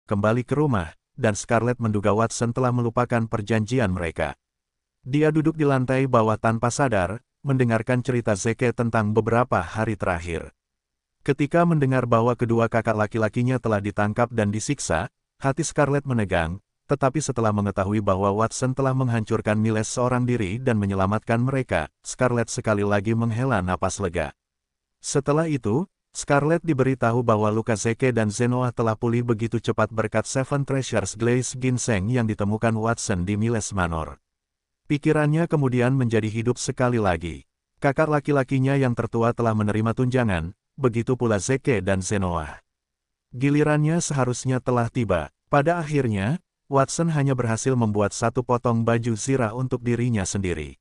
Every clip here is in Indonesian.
kembali ke rumah, dan Scarlett menduga Watson telah melupakan perjanjian mereka. Dia duduk di lantai bawah tanpa sadar, mendengarkan cerita Zeke tentang beberapa hari terakhir. Ketika mendengar bahwa kedua kakak laki-lakinya telah ditangkap dan disiksa, hati Scarlett menegang, tetapi setelah mengetahui bahwa Watson telah menghancurkan Miles seorang diri dan menyelamatkan mereka, Scarlett sekali lagi menghela napas lega. Setelah itu, Scarlett diberitahu bahwa luka Zeke dan Zenoa telah pulih begitu cepat berkat Seven Treasures Glaze Ginseng yang ditemukan Watson di Miles Manor. Pikirannya kemudian menjadi hidup sekali lagi. Kakak laki-lakinya yang tertua telah menerima tunjangan, begitu pula Zeke dan Zenoa. Gilirannya seharusnya telah tiba. Pada akhirnya, Watson hanya berhasil membuat satu potong baju zirah untuk dirinya sendiri.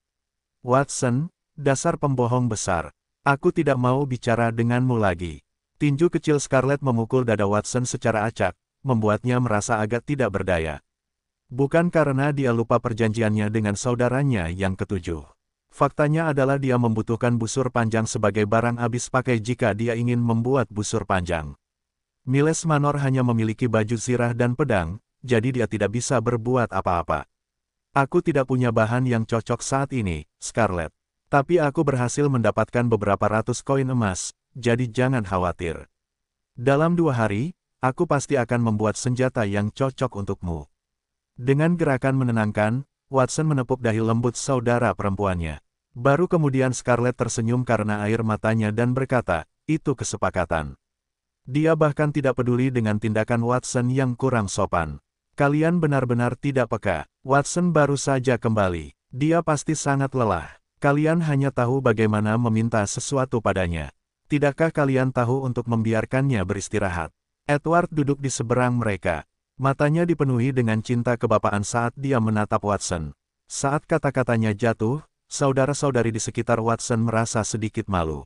Watson, dasar pembohong besar. Aku tidak mau bicara denganmu lagi. Tinju kecil Scarlett memukul dada Watson secara acak, membuatnya merasa agak tidak berdaya. Bukan karena dia lupa perjanjiannya dengan saudaranya yang ketujuh. Faktanya adalah dia membutuhkan busur panjang sebagai barang habis pakai jika dia ingin membuat busur panjang. Miles Manor hanya memiliki baju zirah dan pedang, jadi dia tidak bisa berbuat apa-apa. Aku tidak punya bahan yang cocok saat ini, Scarlett. Tapi aku berhasil mendapatkan beberapa ratus koin emas, jadi jangan khawatir. Dalam 2 hari, aku pasti akan membuat senjata yang cocok untukmu. Dengan gerakan menenangkan, Watson menepuk dahi lembut saudara perempuannya. Baru kemudian Scarlett tersenyum karena air matanya dan berkata, itu kesepakatan. Dia bahkan tidak peduli dengan tindakan Watson yang kurang sopan. Kalian benar-benar tidak peka. Watson baru saja kembali. Dia pasti sangat lelah. Kalian hanya tahu bagaimana meminta sesuatu padanya. Tidakkah kalian tahu untuk membiarkannya beristirahat? Edward duduk di seberang mereka. Matanya dipenuhi dengan cinta kebapaan saat dia menatap Watson. Saat kata-katanya jatuh, saudara-saudari di sekitar Watson merasa sedikit malu.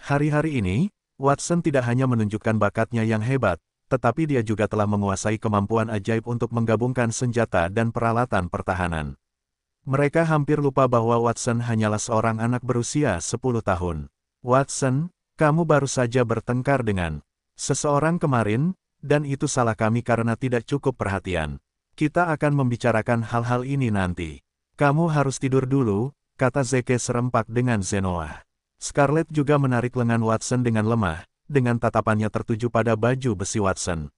Hari-hari ini, Watson tidak hanya menunjukkan bakatnya yang hebat, tetapi dia juga telah menguasai kemampuan ajaib untuk menggabungkan senjata dan peralatan pertahanan. Mereka hampir lupa bahwa Watson hanyalah seorang anak berusia 10 tahun. Watson, kamu baru saja bertengkar dengan seseorang kemarin, dan itu salah kami karena tidak cukup perhatian. Kita akan membicarakan hal-hal ini nanti. Kamu harus tidur dulu, kata Zeke serempak dengan Zenoa. Scarlett juga menarik lengan Watson dengan lemah, dengan tatapannya tertuju pada baju besi Watson.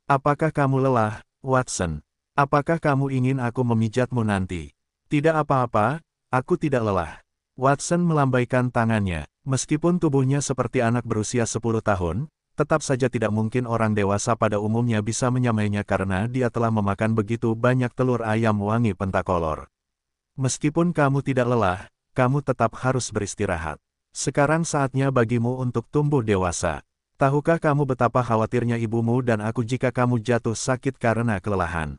Apakah kamu lelah, Watson? Apakah kamu ingin aku memijatmu nanti? Tidak apa-apa, aku tidak lelah. Watson melambaikan tangannya. Meskipun tubuhnya seperti anak berusia 10 tahun, tetap saja tidak mungkin orang dewasa pada umumnya bisa menyamainya karena dia telah memakan begitu banyak telur ayam wangi pentakolor. Meskipun kamu tidak lelah, kamu tetap harus beristirahat. Sekarang saatnya bagimu untuk tumbuh dewasa. Tahukah kamu betapa khawatirnya ibumu dan aku jika kamu jatuh sakit karena kelelahan?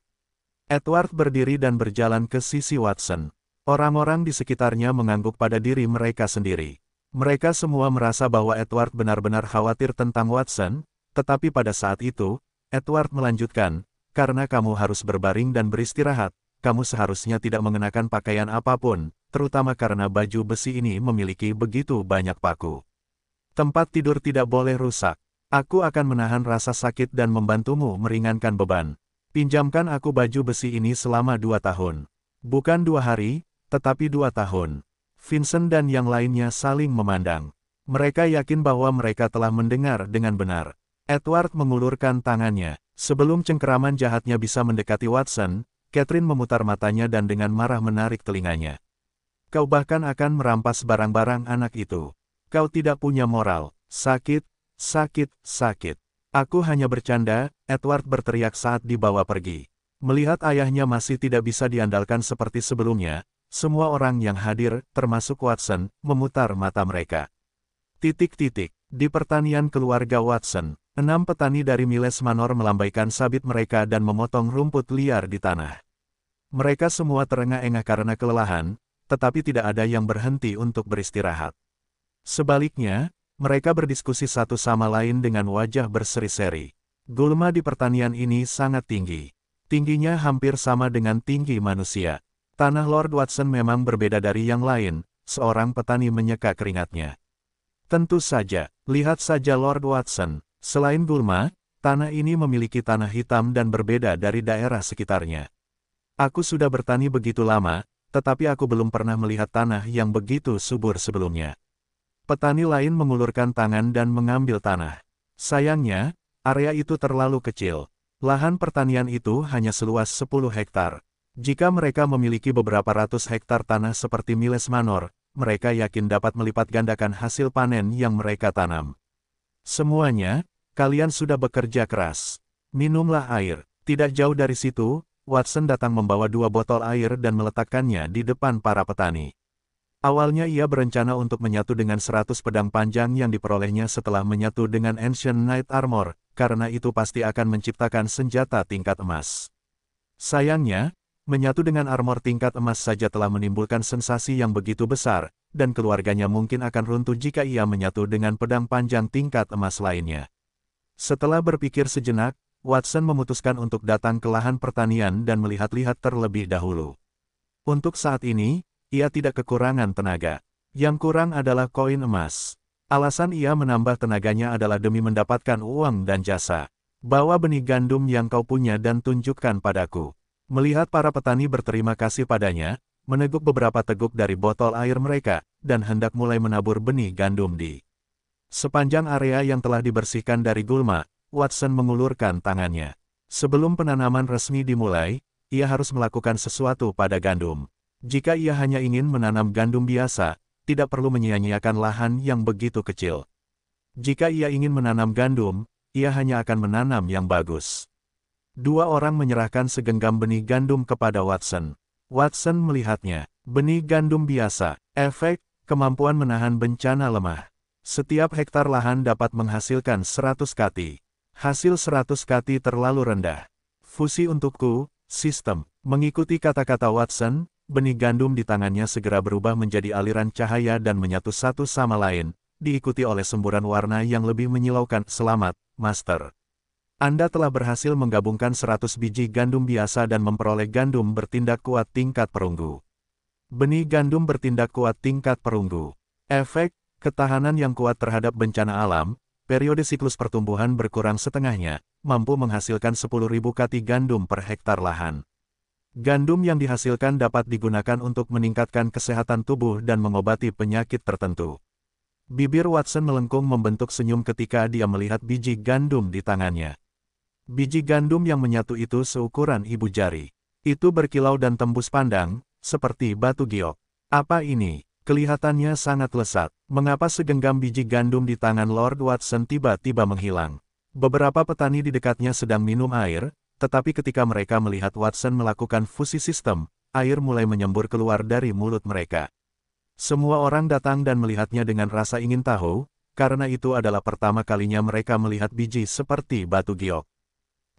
Edward berdiri dan berjalan ke sisi Watson. Orang-orang di sekitarnya mengangguk pada diri mereka sendiri. Mereka semua merasa bahwa Edward benar-benar khawatir tentang Watson, tetapi pada saat itu, Edward melanjutkan, karena kamu harus berbaring dan beristirahat, kamu seharusnya tidak mengenakan pakaian apapun, terutama karena baju besi ini memiliki begitu banyak paku. Tempat tidur tidak boleh rusak. Aku akan menahan rasa sakit dan membantumu meringankan beban. Pinjamkan aku baju besi ini selama 2 tahun. Bukan 2 hari, tetapi 2 tahun. Vincent dan yang lainnya saling memandang. Mereka yakin bahwa mereka telah mendengar dengan benar. Edward mengulurkan tangannya. Sebelum cengkeraman jahatnya bisa mendekati Watson, Catherine memutar matanya dan dengan marah menarik telinganya. Kau bahkan akan merampas barang-barang anak itu. Kau tidak punya moral. Sakit, sakit, sakit. Aku hanya bercanda, Edward berteriak saat dibawa pergi. Melihat ayahnya masih tidak bisa diandalkan seperti sebelumnya, semua orang yang hadir, termasuk Watson, memutar mata mereka. Di pertanian keluarga Watson, 6 petani dari Miles Manor melambaikan sabit mereka dan memotong rumput liar di tanah. Mereka semua terengah-engah karena kelelahan, tetapi tidak ada yang berhenti untuk beristirahat. Sebaliknya, mereka berdiskusi satu sama lain dengan wajah berseri-seri. Gulma di pertanian ini sangat tinggi. Tingginya hampir sama dengan tinggi manusia. Tanah Lord Watson memang berbeda dari yang lain, seorang petani menyeka keringatnya. Tentu saja, lihat saja Lord Watson, selain gulma, Tanah ini memiliki tanah hitam dan berbeda dari daerah sekitarnya. Aku sudah bertani begitu lama, tetapi aku belum pernah melihat tanah yang begitu subur sebelumnya. Petani lain mengulurkan tangan dan mengambil tanah. Sayangnya, area itu terlalu kecil. Lahan pertanian itu hanya seluas 10 hektar. Jika mereka memiliki beberapa ratus hektar tanah seperti Miles Manor, mereka yakin dapat melipat gandakan hasil panen yang mereka tanam. Semuanya, kalian sudah bekerja keras. Minumlah air. Tidak jauh dari situ, Watson datang membawa 2 botol air dan meletakkannya di depan para petani. Awalnya ia berencana untuk menyatu dengan 100 pedang panjang yang diperolehnya setelah menyatu dengan Ancient Knight Armor, karena itu pasti akan menciptakan senjata tingkat emas. Sayangnya, menyatu dengan armor tingkat emas saja telah menimbulkan sensasi yang begitu besar, dan keluarganya mungkin akan runtuh jika ia menyatu dengan pedang panjang tingkat emas lainnya. Setelah berpikir sejenak, Watson memutuskan untuk datang ke lahan pertanian dan melihat-lihat terlebih dahulu. Untuk saat ini, ia tidak kekurangan tenaga. Yang kurang adalah koin emas. Alasan ia menambah tenaganya adalah demi mendapatkan uang dan jasa. Bawa benih gandum yang kau punya dan tunjukkan padaku. Melihat para petani berterima kasih padanya, meneguk beberapa teguk dari botol air mereka, dan hendak mulai menabur benih gandum di sepanjang area yang telah dibersihkan dari gulma, Watson mengulurkan tangannya. Sebelum penanaman resmi dimulai, ia harus melakukan sesuatu pada gandum. Jika ia hanya ingin menanam gandum biasa, tidak perlu menyia-nyiakan lahan yang begitu kecil. Jika ia ingin menanam gandum, ia hanya akan menanam yang bagus. 2 orang menyerahkan segenggam benih gandum kepada Watson. Watson melihatnya. Benih gandum biasa. Efek, kemampuan menahan bencana lemah. Setiap hektar lahan dapat menghasilkan 100 kati. Hasil 100 kati terlalu rendah. Fusi untukku, sistem. Mengikuti kata-kata Watson, benih gandum di tangannya segera berubah menjadi aliran cahaya dan menyatu satu sama lain, diikuti oleh semburan warna yang lebih menyilaukan. Selamat, Master. Anda telah berhasil menggabungkan 100 biji gandum biasa dan memperoleh gandum bertindak kuat tingkat perunggu. Benih gandum bertindak kuat tingkat perunggu. Efek, ketahanan yang kuat terhadap bencana alam, periode siklus pertumbuhan berkurang setengahnya, mampu menghasilkan 10.000 kati gandum per hektar lahan. Gandum yang dihasilkan dapat digunakan untuk meningkatkan kesehatan tubuh dan mengobati penyakit tertentu. Bibir Watson melengkung membentuk senyum ketika dia melihat biji gandum di tangannya. Biji gandum yang menyatu itu seukuran ibu jari. Itu berkilau dan tembus pandang, seperti batu giok. Apa ini? Kelihatannya sangat lesat. Mengapa segenggam biji gandum di tangan Lord Watson tiba-tiba menghilang? Beberapa petani di dekatnya sedang minum air, tetapi ketika mereka melihat Watson melakukan fusi sistem, air mulai menyembur keluar dari mulut mereka. Semua orang datang dan melihatnya dengan rasa ingin tahu, karena itu adalah pertama kalinya mereka melihat biji seperti batu giok.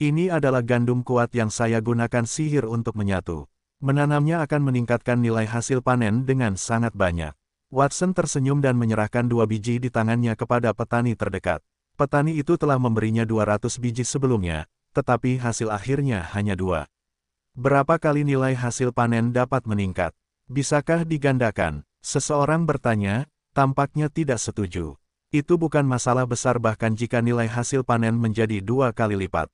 Ini adalah gandum kuat yang saya gunakan sihir untuk menyatu. Menanamnya akan meningkatkan nilai hasil panen dengan sangat banyak. Watson tersenyum dan menyerahkan 2 biji di tangannya kepada petani terdekat. Petani itu telah memberinya 200 biji sebelumnya, tetapi hasil akhirnya hanya 2. Berapa kali nilai hasil panen dapat meningkat? Bisakah digandakan? Seseorang bertanya, tampaknya tidak setuju. Itu bukan masalah besar bahkan jika nilai hasil panen menjadi 2 kali lipat.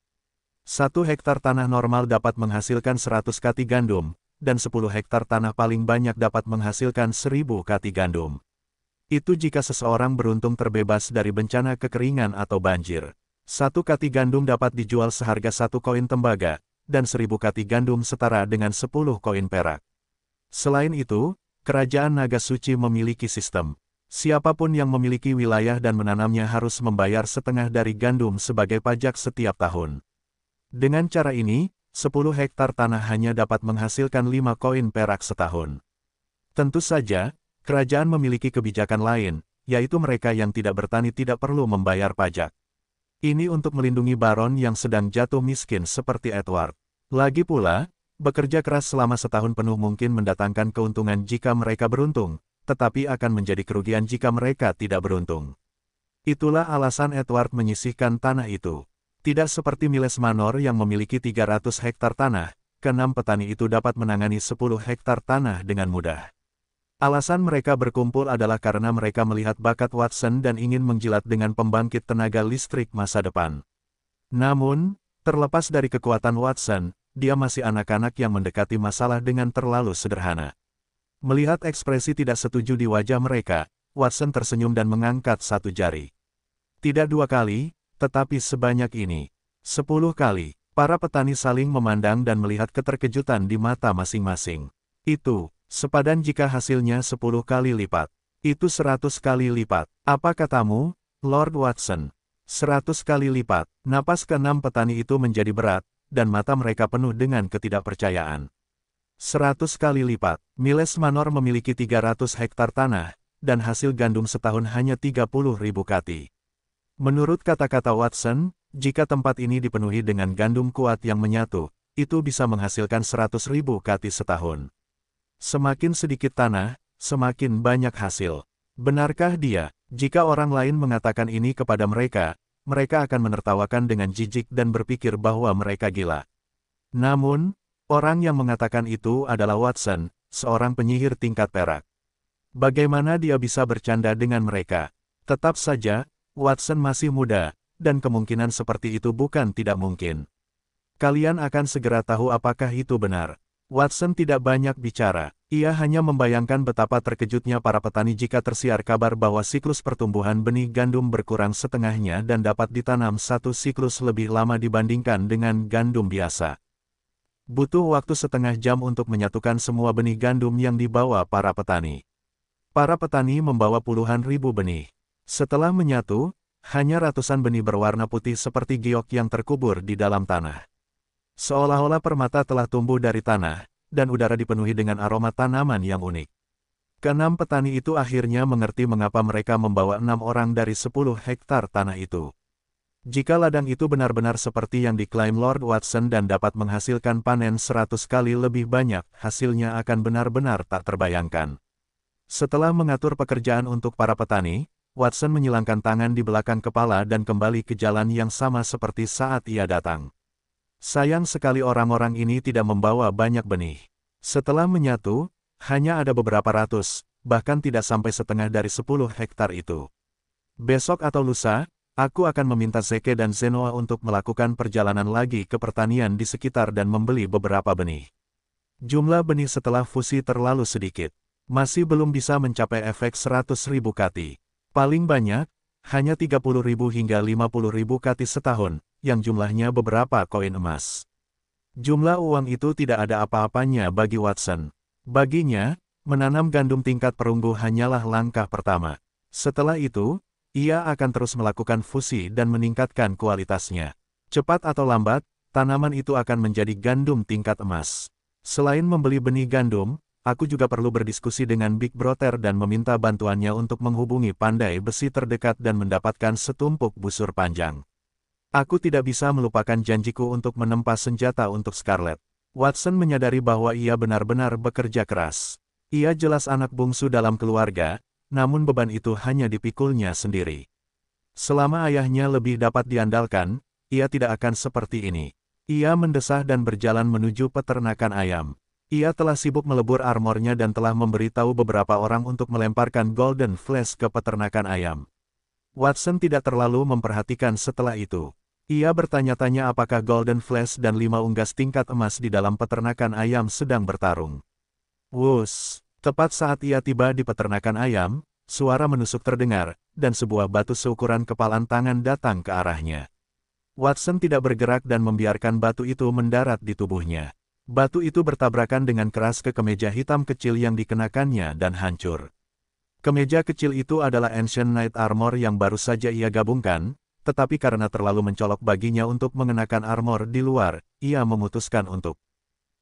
1 hektar tanah normal dapat menghasilkan 100 kati gandum, dan 10 hektar tanah paling banyak dapat menghasilkan 1000 kati gandum. Itu jika seseorang beruntung terbebas dari bencana kekeringan atau banjir. 1 kati gandum dapat dijual seharga 1 koin tembaga, dan 1000 kati gandum setara dengan 10 koin perak. Selain itu, Kerajaan Naga Suci memiliki sistem. Siapapun yang memiliki wilayah dan menanamnya harus membayar setengah dari gandum sebagai pajak setiap tahun. Dengan cara ini, 10 hektar tanah hanya dapat menghasilkan 5 koin perak setahun. Tentu saja, kerajaan memiliki kebijakan lain, yaitu mereka yang tidak bertani tidak perlu membayar pajak. Ini untuk melindungi baron yang sedang jatuh miskin seperti Edward. Lagi pula, bekerja keras selama setahun penuh mungkin mendatangkan keuntungan jika mereka beruntung, tetapi akan menjadi kerugian jika mereka tidak beruntung. Itulah alasan Edward menyisihkan tanah itu. Tidak seperti Miles Manor yang memiliki 300 hektar tanah, ke-6 petani itu dapat menangani 10 hektar tanah dengan mudah. Alasan mereka berkumpul adalah karena mereka melihat bakat Watson dan ingin menjilat dengan pembangkit tenaga listrik masa depan. Namun, terlepas dari kekuatan Watson, dia masih anak-anak yang mendekati masalah dengan terlalu sederhana. Melihat ekspresi tidak setuju di wajah mereka, Watson tersenyum dan mengangkat satu jari. Tidak 2 kali, tetapi sebanyak ini. 10 kali. Para petani saling memandang dan melihat keterkejutan di mata masing-masing. Itu, sepadan jika hasilnya 10 kali lipat. Itu 100 kali lipat. Apa katamu, Lord Watson? 100 kali lipat. Napas keenam petani itu menjadi berat, dan mata mereka penuh dengan ketidakpercayaan. 100 kali lipat. Miles Manor memiliki 300 hektar tanah, dan hasil gandum setahun hanya 30.000 kati. Menurut kata-kata Watson, jika tempat ini dipenuhi dengan gandum kuat yang menyatu, itu bisa menghasilkan 100.000 kati setahun. Semakin sedikit tanah, semakin banyak hasil. Benarkah dia? Jika orang lain mengatakan ini kepada mereka, mereka akan menertawakan dengan jijik dan berpikir bahwa mereka gila. Namun, orang yang mengatakan itu adalah Watson, seorang penyihir tingkat perak. Bagaimana dia bisa bercanda dengan mereka? Tetap saja, Watson masih muda, dan kemungkinan seperti itu bukan tidak mungkin. Kalian akan segera tahu apakah itu benar. Watson tidak banyak bicara. Ia hanya membayangkan betapa terkejutnya para petani jika tersiar kabar bahwa siklus pertumbuhan benih gandum berkurang setengahnya dan dapat ditanam satu siklus lebih lama dibandingkan dengan gandum biasa. Butuh waktu setengah jam untuk menyatukan semua benih gandum yang dibawa para petani. Para petani membawa puluhan ribu benih. Setelah menyatu, hanya ratusan benih berwarna putih seperti giok yang terkubur di dalam tanah. Seolah-olah permata telah tumbuh dari tanah, dan udara dipenuhi dengan aroma tanaman yang unik. Keenam petani itu akhirnya mengerti mengapa mereka membawa 6 orang dari 10 hektar tanah itu. Jika ladang itu benar-benar seperti yang diklaim Lord Watson dan dapat menghasilkan panen 100 kali lebih banyak, hasilnya akan benar-benar tak terbayangkan. Setelah mengatur pekerjaan untuk para petani, Watson menyilangkan tangan di belakang kepala dan kembali ke jalan yang sama seperti saat ia datang. Sayang sekali orang-orang ini tidak membawa banyak benih. Setelah menyatu, hanya ada beberapa ratus, bahkan tidak sampai setengah dari 10 hektar itu. Besok atau lusa, aku akan meminta Zeke dan Zenoa untuk melakukan perjalanan lagi ke pertanian di sekitar dan membeli beberapa benih. Jumlah benih setelah fusi terlalu sedikit. Masih belum bisa mencapai efek 100.000 kati. Paling banyak, hanya 30.000 hingga 50.000 kati setahun, yang jumlahnya beberapa koin emas. Jumlah uang itu tidak ada apa-apanya bagi Watson. Baginya, menanam gandum tingkat perunggu hanyalah langkah pertama. Setelah itu, ia akan terus melakukan fusi dan meningkatkan kualitasnya. Cepat atau lambat, tanaman itu akan menjadi gandum tingkat emas. Selain membeli benih gandum, aku juga perlu berdiskusi dengan Big Brother dan meminta bantuannya untuk menghubungi pandai besi terdekat dan mendapatkan setumpuk busur panjang. Aku tidak bisa melupakan janjiku untuk menempa senjata untuk Scarlet. Watson menyadari bahwa ia benar-benar bekerja keras. Ia jelas anak bungsu dalam keluarga, namun beban itu hanya dipikulnya sendiri. Selama ayahnya lebih dapat diandalkan, ia tidak akan seperti ini. Ia mendesah dan berjalan menuju peternakan ayam. Ia telah sibuk melebur armornya dan telah memberitahu beberapa orang untuk melemparkan Golden Flash ke peternakan ayam. Watson tidak terlalu memperhatikan setelah itu. Ia bertanya-tanya apakah Golden Flash dan 5 unggas tingkat emas di dalam peternakan ayam sedang bertarung. Wuss, tepat saat ia tiba di peternakan ayam, suara menusuk terdengar, dan sebuah batu seukuran kepalan tangan datang ke arahnya. Watson tidak bergerak dan membiarkan batu itu mendarat di tubuhnya. Batu itu bertabrakan dengan keras ke kemeja hitam kecil yang dikenakannya dan hancur. Kemeja kecil itu adalah Ancient Knight Armor yang baru saja ia gabungkan, tetapi karena terlalu mencolok baginya untuk mengenakan armor di luar, ia memutuskan untuk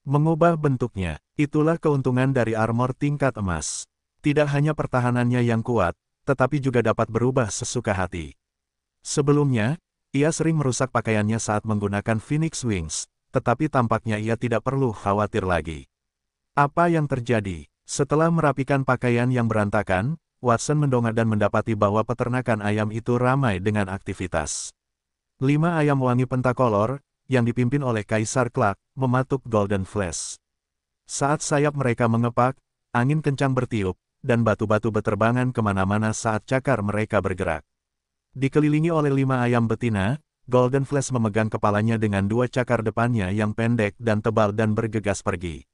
mengubah bentuknya. Itulah keuntungan dari armor tingkat emas. Tidak hanya pertahanannya yang kuat, tetapi juga dapat berubah sesuka hati. Sebelumnya, ia sering merusak pakaiannya saat menggunakan Phoenix Wings, tetapi tampaknya ia tidak perlu khawatir lagi. Apa yang terjadi? Setelah merapikan pakaian yang berantakan, Watson mendongak dan mendapati bahwa peternakan ayam itu ramai dengan aktivitas. 5 ayam wangi pentakolor, yang dipimpin oleh Kaisar Clark, mematuk Golden Flash. Saat sayap mereka mengepak, angin kencang bertiup, dan batu-batu beterbangan kemana-mana saat cakar mereka bergerak. Dikelilingi oleh 5 ayam betina, Golden Flash memegang kepalanya dengan dua cakar depannya yang pendek dan tebal dan bergegas pergi.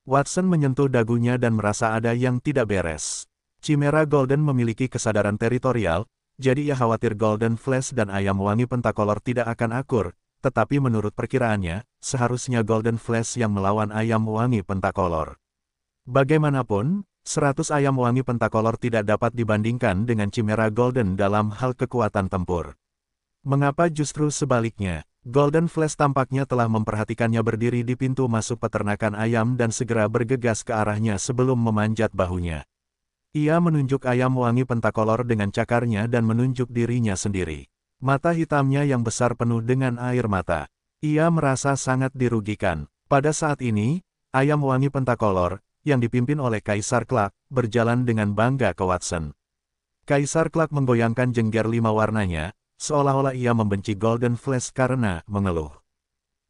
Watson menyentuh dagunya dan merasa ada yang tidak beres. Chimera Golden memiliki kesadaran teritorial, jadi ia khawatir Golden Flash dan ayam wangi pentakolor tidak akan akur, tetapi menurut perkiraannya, seharusnya Golden Flash yang melawan ayam wangi pentakolor. Bagaimanapun, 100 ayam wangi pentakolor tidak dapat dibandingkan dengan Chimera Golden dalam hal kekuatan tempur. Mengapa justru sebaliknya? Golden Flash tampaknya telah memperhatikannya berdiri di pintu masuk peternakan ayam dan segera bergegas ke arahnya sebelum memanjat bahunya. Ia menunjuk ayam wangi pentakolor dengan cakarnya dan menunjuk dirinya sendiri. Mata hitamnya yang besar penuh dengan air mata. Ia merasa sangat dirugikan. Pada saat ini, ayam wangi pentakolor, yang dipimpin oleh Kaisar Clark, berjalan dengan bangga ke Watson. Kaisar Clark menggoyangkan jengger 5 warnanya, seolah-olah ia membenci Golden Flash karena mengeluh.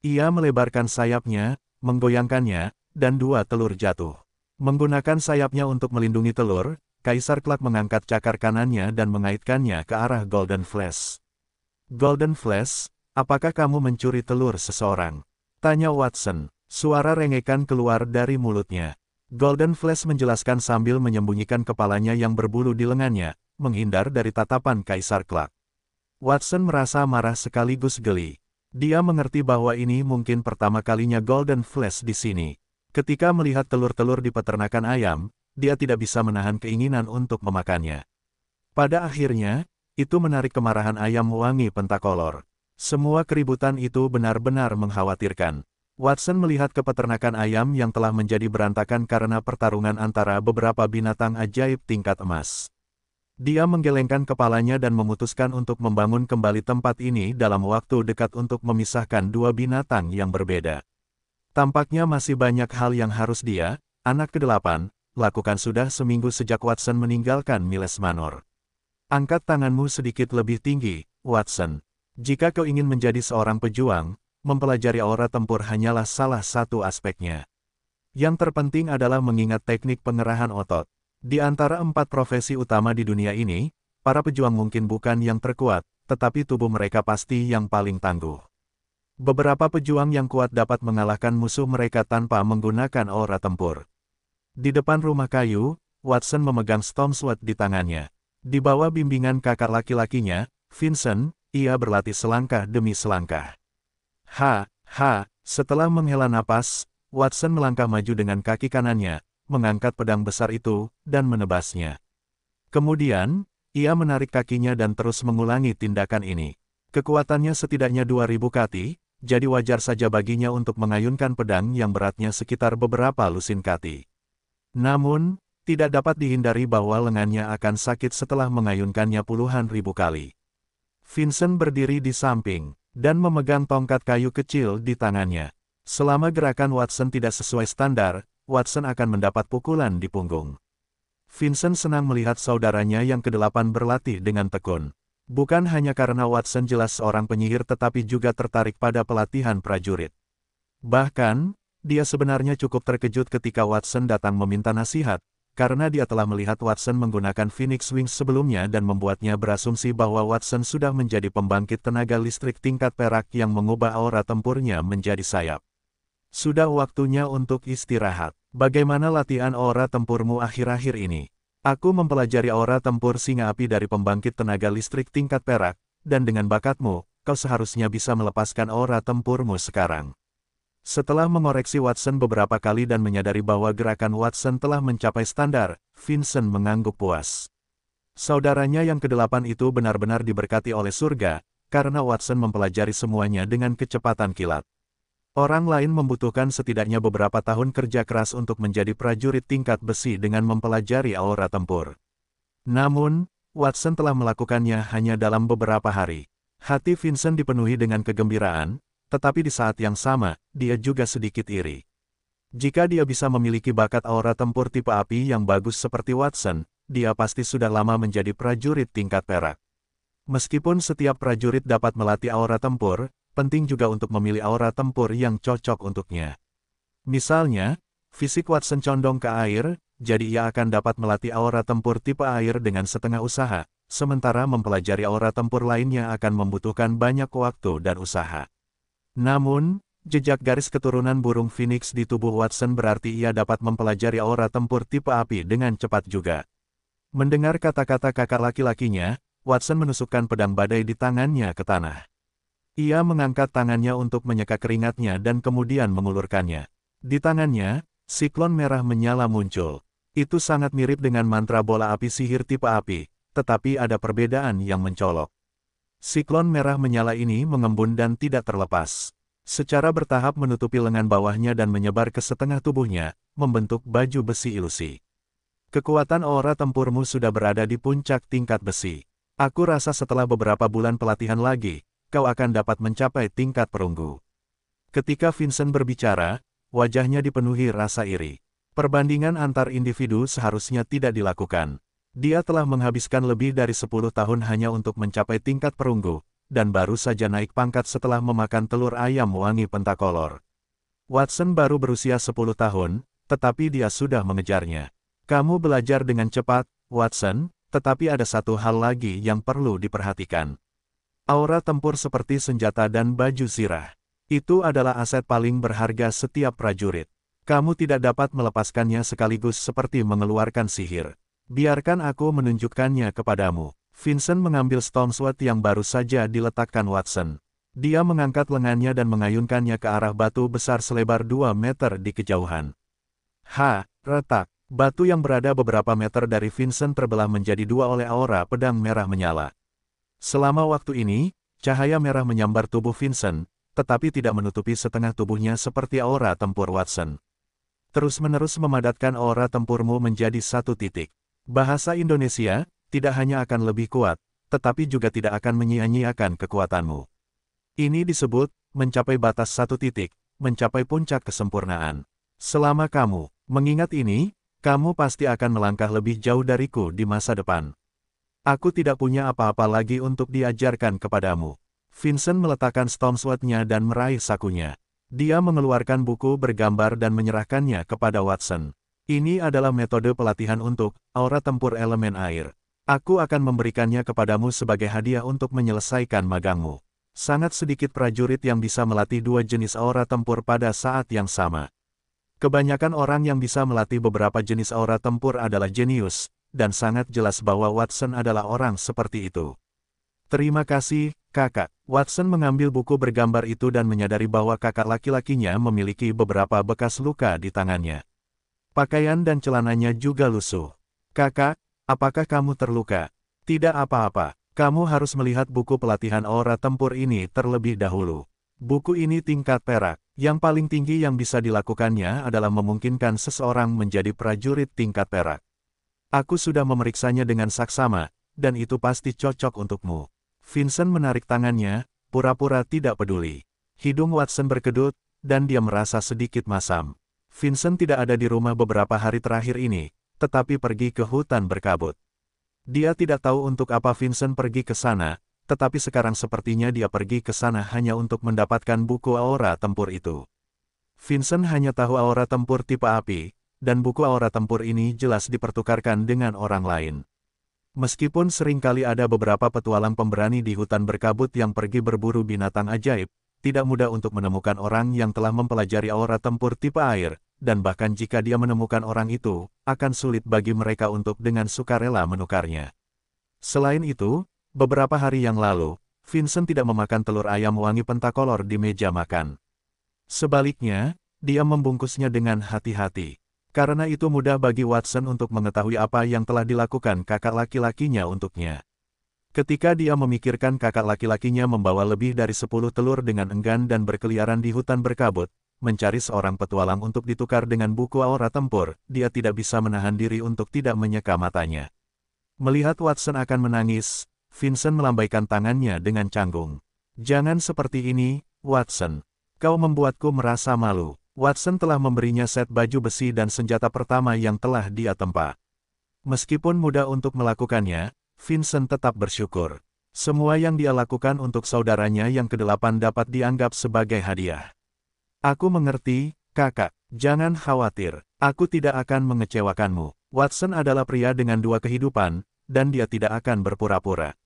Ia melebarkan sayapnya, menggoyangkannya, dan 2 telur jatuh. Menggunakan sayapnya untuk melindungi telur, Kaisar Clark mengangkat cakar kanannya dan mengaitkannya ke arah Golden Flash. Golden Flash, apakah kamu mencuri telur seseorang? Tanya Watson. Suara rengekan keluar dari mulutnya. Golden Flash menjelaskan sambil menyembunyikan kepalanya yang berbulu di lengannya, menghindar dari tatapan Kaisar Clark. Watson merasa marah sekaligus geli. Dia mengerti bahwa ini mungkin pertama kalinya Golden Flash di sini. Ketika melihat telur-telur di peternakan ayam, dia tidak bisa menahan keinginan untuk memakannya. Pada akhirnya, itu menarik kemarahan ayam wangi pentakolor. Semua keributan itu benar-benar mengkhawatirkan. Watson melihat ke peternakan ayam yang telah menjadi berantakan karena pertarungan antara beberapa binatang ajaib tingkat emas. Dia menggelengkan kepalanya dan memutuskan untuk membangun kembali tempat ini dalam waktu dekat untuk memisahkan 2 binatang yang berbeda. Tampaknya masih banyak hal yang harus dia, anak ke-8, lakukan sudah seminggu sejak Watson meninggalkan Miles Manor. Angkat tanganmu sedikit lebih tinggi, Watson. Jika kau ingin menjadi seorang pejuang, mempelajari aura tempur hanyalah salah satu aspeknya. Yang terpenting adalah mengingat teknik pengerahan otot. Di antara 4 profesi utama di dunia ini, para pejuang mungkin bukan yang terkuat, tetapi tubuh mereka pasti yang paling tangguh. Beberapa pejuang yang kuat dapat mengalahkan musuh mereka tanpa menggunakan aura tempur. Di depan rumah kayu, Watson memegang Stormsword di tangannya. Di bawah bimbingan kakak laki-lakinya, Vincent, ia berlatih selangkah demi selangkah. Setelah menghela napas, Watson melangkah maju dengan kaki kanannya, mengangkat pedang besar itu, dan menebasnya. Kemudian, ia menarik kakinya dan terus mengulangi tindakan ini. Kekuatannya setidaknya 2000 kati, jadi wajar saja baginya untuk mengayunkan pedang yang beratnya sekitar beberapa lusin kati. Namun, tidak dapat dihindari bahwa lengannya akan sakit setelah mengayunkannya puluhan ribu kali. Vincent berdiri di samping, dan memegang tongkat kayu kecil di tangannya. Selama gerakan Watson tidak sesuai standar, Watson akan mendapat pukulan di punggung. Vincent senang melihat saudaranya yang ke-8 berlatih dengan tekun. Bukan hanya karena Watson jelas seorang penyihir tetapi juga tertarik pada pelatihan prajurit. Bahkan, dia sebenarnya cukup terkejut ketika Watson datang meminta nasihat, karena dia telah melihat Watson menggunakan Phoenix Wings sebelumnya dan membuatnya berasumsi bahwa Watson sudah menjadi pembangkit tenaga listrik tingkat perak yang mengubah aura tempurnya menjadi sayap. Sudah waktunya untuk istirahat. Bagaimana latihan aura tempurmu akhir-akhir ini? Aku mempelajari aura tempur singa api dari pembangkit tenaga listrik tingkat perak, dan dengan bakatmu, kau seharusnya bisa melepaskan aura tempurmu sekarang. Setelah mengoreksi Watson beberapa kali dan menyadari bahwa gerakan Watson telah mencapai standar, Vincent mengangguk puas. Saudaranya yang ke-8 itu benar-benar diberkati oleh surga, karena Watson mempelajari semuanya dengan kecepatan kilat. Orang lain membutuhkan setidaknya beberapa tahun kerja keras untuk menjadi prajurit tingkat besi dengan mempelajari aura tempur. Namun, Watson telah melakukannya hanya dalam beberapa hari. Hati Vincent dipenuhi dengan kegembiraan, tetapi di saat yang sama, dia juga sedikit iri. Jika dia bisa memiliki bakat aura tempur tipe api yang bagus seperti Watson, dia pasti sudah lama menjadi prajurit tingkat perak. Meskipun setiap prajurit dapat melatih aura tempur, penting juga untuk memilih aura tempur yang cocok untuknya. Misalnya, fisik Watson condong ke air, jadi ia akan dapat melatih aura tempur tipe air dengan setengah usaha, sementara mempelajari aura tempur lainnya akan membutuhkan banyak waktu dan usaha. Namun, jejak garis keturunan burung Phoenix di tubuh Watson berarti ia dapat mempelajari aura tempur tipe api dengan cepat juga. Mendengar kata-kata kakak laki-lakinya, Watson menusukkan pedang badai di tangannya ke tanah. Ia mengangkat tangannya untuk menyeka keringatnya dan kemudian mengulurkannya. Di tangannya, siklon merah menyala muncul. Itu sangat mirip dengan mantra bola api sihir tipe api, tetapi ada perbedaan yang mencolok. Siklon merah menyala ini mengembun dan tidak terlepas. Secara bertahap menutupi lengan bawahnya dan menyebar ke setengah tubuhnya, membentuk baju besi ilusi. Kekuatan aura tempurmu sudah berada di puncak tingkat besi. Aku rasa setelah beberapa bulan pelatihan lagi, kau akan dapat mencapai tingkat perunggu. Ketika Vincent berbicara, wajahnya dipenuhi rasa iri. Perbandingan antar individu seharusnya tidak dilakukan. Dia telah menghabiskan lebih dari 10 tahun hanya untuk mencapai tingkat perunggu, dan baru saja naik pangkat setelah memakan telur ayam wangi pentakolor. Watson baru berusia 10 tahun, tetapi dia sudah mengejarnya. Kamu belajar dengan cepat, Watson, tetapi ada satu hal lagi yang perlu diperhatikan. Aura tempur seperti senjata dan baju zirah. Itu adalah aset paling berharga setiap prajurit. Kamu tidak dapat melepaskannya sekaligus seperti mengeluarkan sihir. Biarkan aku menunjukkannya kepadamu. Vincent mengambil stone sword yang baru saja diletakkan Watson. Dia mengangkat lengannya dan mengayunkannya ke arah batu besar selebar 2 meter di kejauhan. Retak. Batu yang berada beberapa meter dari Vincent terbelah menjadi dua oleh aura pedang merah menyala. Selama waktu ini, cahaya merah menyambar tubuh Vincent, tetapi tidak menutupi setengah tubuhnya seperti aura tempur Watson. Terus-menerus memadatkan aura tempurmu menjadi satu titik. Bahasa Indonesia, tidak hanya akan lebih kuat, tetapi juga tidak akan menyia-nyiakan kekuatanmu. Ini disebut, mencapai batas satu titik, mencapai puncak kesempurnaan. Selama kamu mengingat ini, kamu pasti akan melangkah lebih jauh dariku di masa depan. Aku tidak punya apa-apa lagi untuk diajarkan kepadamu. Vincent meletakkan stone sword-nya dan meraih sakunya. Dia mengeluarkan buku bergambar dan menyerahkannya kepada Watson. Ini adalah metode pelatihan untuk aura tempur elemen air. Aku akan memberikannya kepadamu sebagai hadiah untuk menyelesaikan magangmu. Sangat sedikit prajurit yang bisa melatih dua jenis aura tempur pada saat yang sama. Kebanyakan orang yang bisa melatih beberapa jenis aura tempur adalah jenius, dan sangat jelas bahwa Watson adalah orang seperti itu. Terima kasih, kakak. Watson mengambil buku bergambar itu dan menyadari bahwa kakak laki-lakinya memiliki beberapa bekas luka di tangannya. Pakaian dan celananya juga lusuh. Kakak, apakah kamu terluka? Tidak apa-apa. Kamu harus melihat buku pelatihan aura tempur ini terlebih dahulu. Buku ini tingkat perak. Yang paling tinggi yang bisa dilakukannya adalah memungkinkan seseorang menjadi prajurit tingkat perak. Aku sudah memeriksanya dengan saksama, dan itu pasti cocok untukmu. Vincent menarik tangannya, pura-pura tidak peduli. Hidung Watson berkedut, dan dia merasa sedikit masam. Vincent tidak ada di rumah beberapa hari terakhir ini, tetapi pergi ke hutan berkabut. Dia tidak tahu untuk apa Vincent pergi ke sana, tetapi sekarang sepertinya dia pergi ke sana hanya untuk mendapatkan buku aura tempur itu. Vincent hanya tahu aura tempur tipe api, dan buku aura tempur ini jelas dipertukarkan dengan orang lain. Meskipun seringkali ada beberapa petualang pemberani di hutan berkabut yang pergi berburu binatang ajaib, tidak mudah untuk menemukan orang yang telah mempelajari aura tempur tipe air, dan bahkan jika dia menemukan orang itu, akan sulit bagi mereka untuk dengan sukarela menukarnya. Selain itu, beberapa hari yang lalu, Vincent tidak memakan telur ayam wangi pentakolor di meja makan. Sebaliknya, dia membungkusnya dengan hati-hati. Karena itu mudah bagi Watson untuk mengetahui apa yang telah dilakukan kakak laki-lakinya untuknya. Ketika dia memikirkan kakak laki-lakinya membawa lebih dari 10 telur dengan enggan dan berkeliaran di hutan berkabut, mencari seorang petualang untuk ditukar dengan buku aura tempur, dia tidak bisa menahan diri untuk tidak menyeka matanya. Melihat Watson akan menangis, Vincent melambaikan tangannya dengan canggung. Jangan seperti ini, Watson. Kau membuatku merasa malu. Watson telah memberinya set baju besi dan senjata pertama yang telah dia tempa. Meskipun mudah untuk melakukannya, Vincent tetap bersyukur. Semua yang dia lakukan untuk saudaranya yang ke-8 dapat dianggap sebagai hadiah. Aku mengerti, kakak. Jangan khawatir. Aku tidak akan mengecewakanmu. Watson adalah pria dengan dua kehidupan, dan dia tidak akan berpura-pura.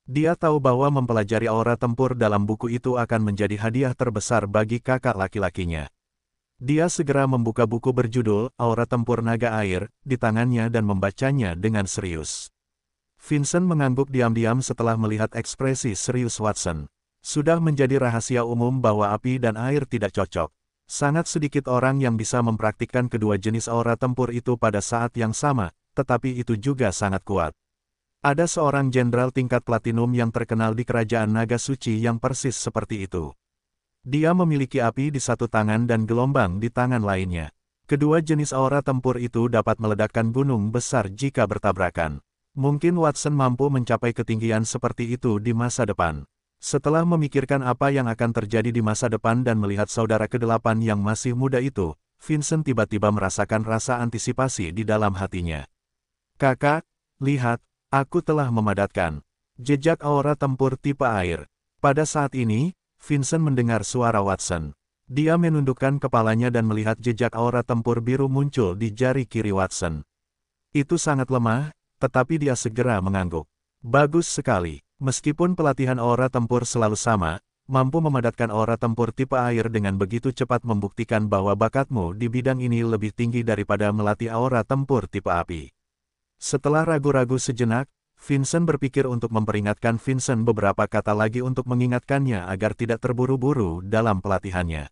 Dia tahu bahwa mempelajari aura tempur dalam buku itu akan menjadi hadiah terbesar bagi kakak laki-lakinya. Dia segera membuka buku berjudul Aura Tempur Naga Air di tangannya dan membacanya dengan serius. Vincent mengangguk diam-diam setelah melihat ekspresi serius Watson. Sudah menjadi rahasia umum bahwa api dan air tidak cocok. Sangat sedikit orang yang bisa mempraktikkan kedua jenis aura tempur itu pada saat yang sama, tetapi itu juga sangat kuat. Ada seorang jenderal tingkat platinum yang terkenal di kerajaan naga suci yang persis seperti itu. Dia memiliki api di satu tangan dan gelombang di tangan lainnya. Kedua jenis aura tempur itu dapat meledakkan gunung besar jika bertabrakan. Mungkin Watson mampu mencapai ketinggian seperti itu di masa depan. Setelah memikirkan apa yang akan terjadi di masa depan dan melihat saudara kedelapan yang masih muda itu, Vincent tiba-tiba merasakan rasa antisipasi di dalam hatinya. Kakak, lihat. Aku telah memadatkan jejak aura tempur tipe air. Pada saat ini, Vincent mendengar suara Watson. Dia menundukkan kepalanya dan melihat jejak aura tempur biru muncul di jari kiri Watson. Itu sangat lemah, tetapi dia segera mengangguk. Bagus sekali. Meskipun pelatihan aura tempur selalu sama, mampu memadatkan aura tempur tipe air dengan begitu cepat membuktikan bahwa bakatmu di bidang ini lebih tinggi daripada melatih aura tempur tipe api. Setelah ragu-ragu sejenak, Vincent berpikir untuk memperingatkan Vincent beberapa kata lagi untuk mengingatkannya agar tidak terburu-buru dalam pelatihannya.